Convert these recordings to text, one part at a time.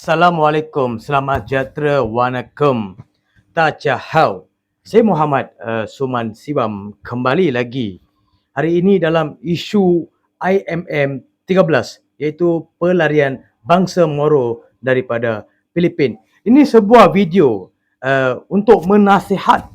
Assalamualaikum, selamat sejahtera, wanakum, tachahau. Saya Muhammad Suman Sibam kembali lagi hari ini dalam isu IMM 13 iaitu pelarian bangsa Moro daripada Filipin. Ini sebuah video untuk menasihat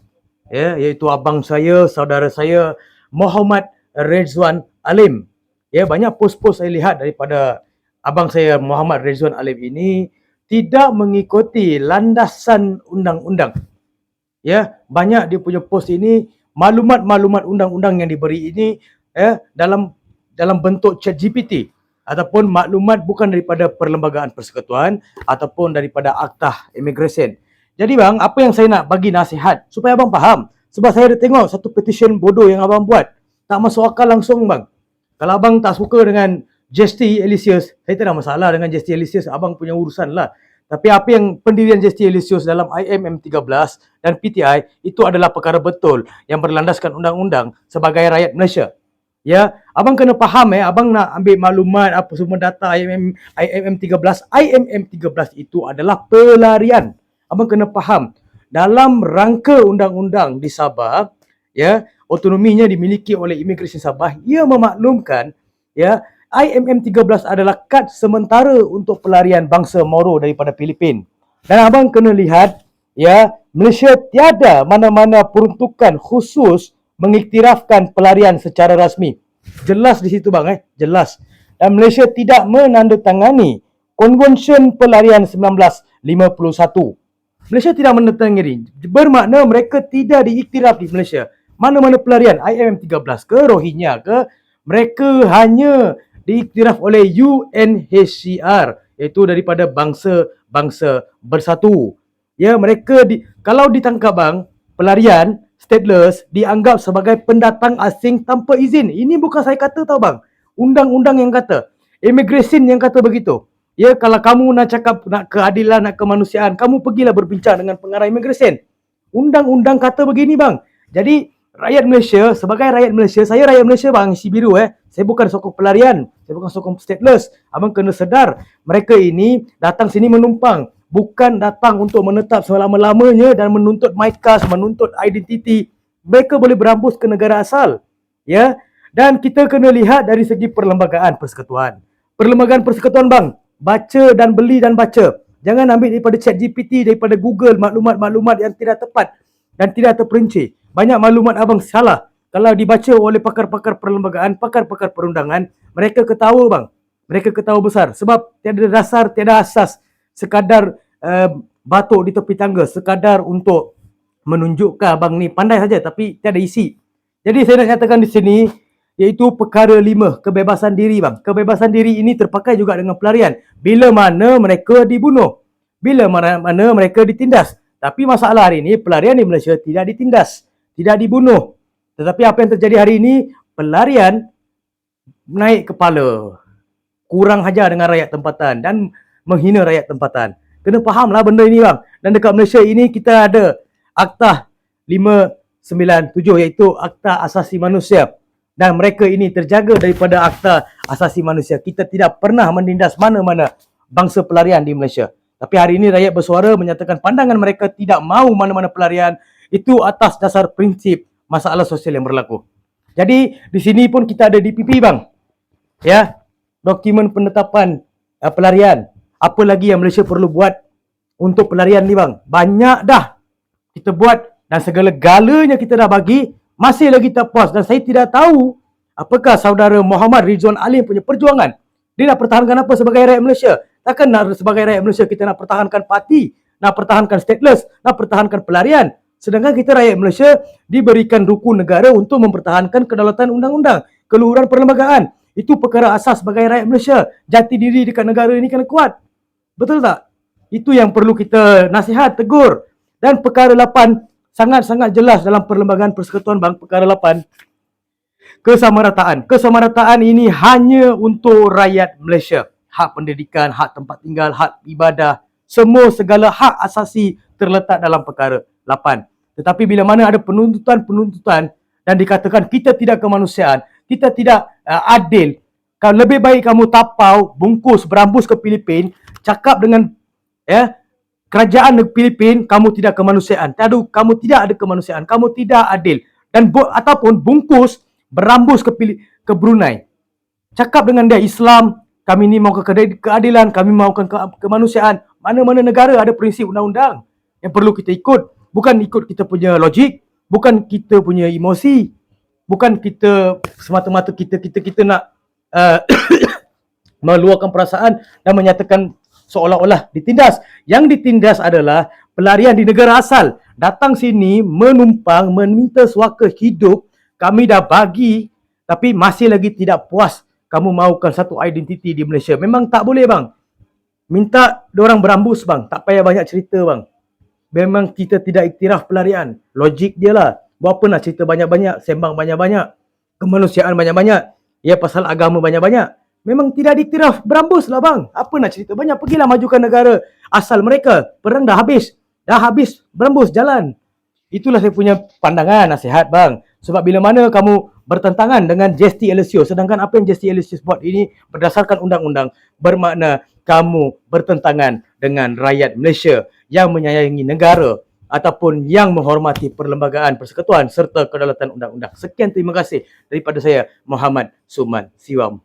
iaitu abang saya, saudara saya Muhammad Rizwan Alim. Banyak post-post saya lihat daripada abang saya Muhammad Rizwan Alim ini tidak mengikuti landasan undang-undang. Banyak dia punya post ini maklumat-maklumat undang-undang yang diberi ini dalam bentuk ChatGPT ataupun maklumat bukan daripada Perlembagaan Persekutuan ataupun daripada Akta Immigration. Jadi bang, apa yang saya nak bagi nasihat supaya abang faham, sebab saya ada tengok satu petition bodoh yang abang buat, tak masuk akal langsung bang. Kalau abang tak suka dengan Justy Elisius, saya tak ada masalah dengan Justy Elisius, abang punya urusan lah. Tapi apa yang pendirian Justy Elisius dalam IMM 13 dan PTI itu adalah perkara betul yang berlandaskan undang-undang sebagai rakyat Malaysia. Abang kena faham abang nak ambil maklumat apa semua data IMM 13. IMM 13 itu adalah pelarian. Abang kena faham dalam rangka undang-undang di Sabah, otonominya dimiliki oleh Immigration Sabah, ia memaklumkan IMM 13 adalah kad sementara untuk pelarian bangsa Moro daripada Filipin. Dan abang kena lihat, Malaysia tiada mana-mana peruntukan khusus mengiktirafkan pelarian secara rasmi. Jelas di situ bang, jelas. Dan Malaysia tidak menandatangani Konvensyen Pelarian 1951. Malaysia tidak menandatangani. Bermakna mereka tidak diiktiraf di Malaysia. Mana-mana pelarian IMM 13 ke Rohingya ke, mereka hanya diiktiraf oleh UNHCR, iaitu daripada bangsa-bangsa bersatu. Mereka kalau ditangkap bang, pelarian stateless dianggap sebagai pendatang asing tanpa izin. Ini bukan saya kata tau bang, undang-undang yang kata, immigration yang kata begitu. Kalau kamu nak cakap nak keadilan, nak kemanusiaan, kamu pergilah berbincang dengan pengarah immigration. Undang-undang kata begini bang. Jadi rakyat Malaysia, sebagai rakyat Malaysia, saya rakyat Malaysia bang, si biru saya bukan sokong pelarian, saya bukan sokong stateless. Abang kena sedar, mereka ini datang sini menumpang, bukan datang untuk menetap selama-lamanya dan menuntut MyKas, menuntut identiti. Mereka boleh berambus ke negara asal. Dan kita kena lihat dari segi Perlembagaan Persekutuan. Perlembagaan Persekutuan bang, baca dan beli dan baca. Jangan ambil daripada ChatGPT, daripada Google, maklumat-maklumat yang tidak tepat dan tidak terperinci. Banyak maklumat abang salah. Kalau dibaca oleh pakar-pakar perlembagaan, pakar-pakar perundangan, mereka ketawa bang. Mereka ketawa besar. Sebab tiada dasar, tiada asas. Sekadar batuk di tepi tangga. Sekadar untuk menunjukkan abang ni pandai saja, tapi tiada isi. Jadi saya nak nyatakan di sini, iaitu perkara 5, kebebasan diri bang. Kebebasan diri ini terpakai juga dengan pelarian. Bila mana mereka dibunuh. Bila mana mereka ditindas. Tapi masalah hari ini, pelarian di Malaysia tidak ditindas, tidak dibunuh. Tetapi apa yang terjadi hari ini, pelarian naik kepala, kurang hajar dengan rakyat tempatan dan menghina rakyat tempatan. Kena fahamlah benda ini bang. Dan dekat Malaysia ini kita ada Akta 597 iaitu Akta Asasi Manusia. Dan mereka ini terjaga daripada Akta Asasi Manusia. Kita tidak pernah menindas mana-mana bangsa pelarian di Malaysia. Tapi hari ini rakyat bersuara menyatakan pandangan mereka tidak mahu mana-mana pelarian. Itu atas dasar prinsip masalah sosial yang berlaku. Jadi di sini pun kita ada DPP bang. Dokumen penetapan pelarian. Apa lagi yang Malaysia perlu buat untuk pelarian ni bang? Banyak dah kita buat dan segala-galanya kita dah bagi, masih lagi tak puas. Dan saya tidak tahu apakah saudara Muhammad Rizwan Alim punya perjuangan. Dia nak pertahankan apa sebagai rakyat Malaysia? Takkan nak sebagai rakyat Malaysia kita nak pertahankan parti, nak pertahankan stateless, nak pertahankan pelarian. Sedangkan kita rakyat Malaysia diberikan rukun negara untuk mempertahankan kedaulatan undang-undang, keluhuran perlembagaan. Itu perkara asas sebagai rakyat Malaysia. Jati diri dekat negara ini kena kuat. Betul tak? Itu yang perlu kita nasihat, tegur. Dan perkara 8 sangat-sangat jelas dalam Perlembagaan Persekutuan bang. Perkara 8, kesamarataan. Kesamarataan ini hanya untuk rakyat Malaysia. Hak pendidikan, hak tempat tinggal, hak ibadah, semua segala hak asasi terletak dalam perkara 8. Tetapi bila mana ada penuntutan-penuntutan dan dikatakan kita tidak kemanusiaan, kita tidak adil, kalau lebih baik kamu tapau, bungkus, berambus ke Filipin, cakap dengan Ya, kerajaan negeri Filipin, kamu tidak kemanusiaan. Kamu tidak ada kemanusiaan. Kamu tidak adil. Dan ataupun bungkus berambus ke Brunei. Cakap dengan dia, Islam, kami ni mahu keadilan, kami mahukan kemanusiaan. Mana-mana negara ada prinsip undang-undang yang perlu kita ikut. Bukan ikut kita punya logik, bukan kita punya emosi, bukan kita semata-mata kita nak meluahkan perasaan dan menyatakan seolah-olah ditindas. Yang ditindas adalah pelarian di negara asal. Datang sini menumpang, meminta suaka hidup, kami dah bagi tapi masih lagi tidak puas. Kamu mahukan satu identiti di Malaysia. Memang tak boleh bang. Minta diorang berambus bang. Tak payah banyak cerita bang. Memang kita tidak iktiraf pelarian. Logik dia lah. Buat apa nak cerita banyak-banyak, sembang banyak-banyak, kemanusiaan banyak-banyak, ya pasal agama banyak-banyak. Memang tidak diiktiraf, berambus lah bang. Apa nak cerita banyak? Pergilah majukan negara asal mereka. Perang dah habis. Dah habis, berambus, jalan. Itulah saya punya pandangan, nasihat bang. Sebab bila mana kamu bertentangan dengan J.T. Alessio, sedangkan apa yang J.T. Alessio buat ini berdasarkan undang-undang, bermakna kamu bertentangan dengan rakyat Malaysia yang menyayangi negara ataupun yang menghormati perlembagaan persekutuan serta kedaulatan undang-undang. Sekian, terima kasih daripada saya, Muhammad Suman Siwam.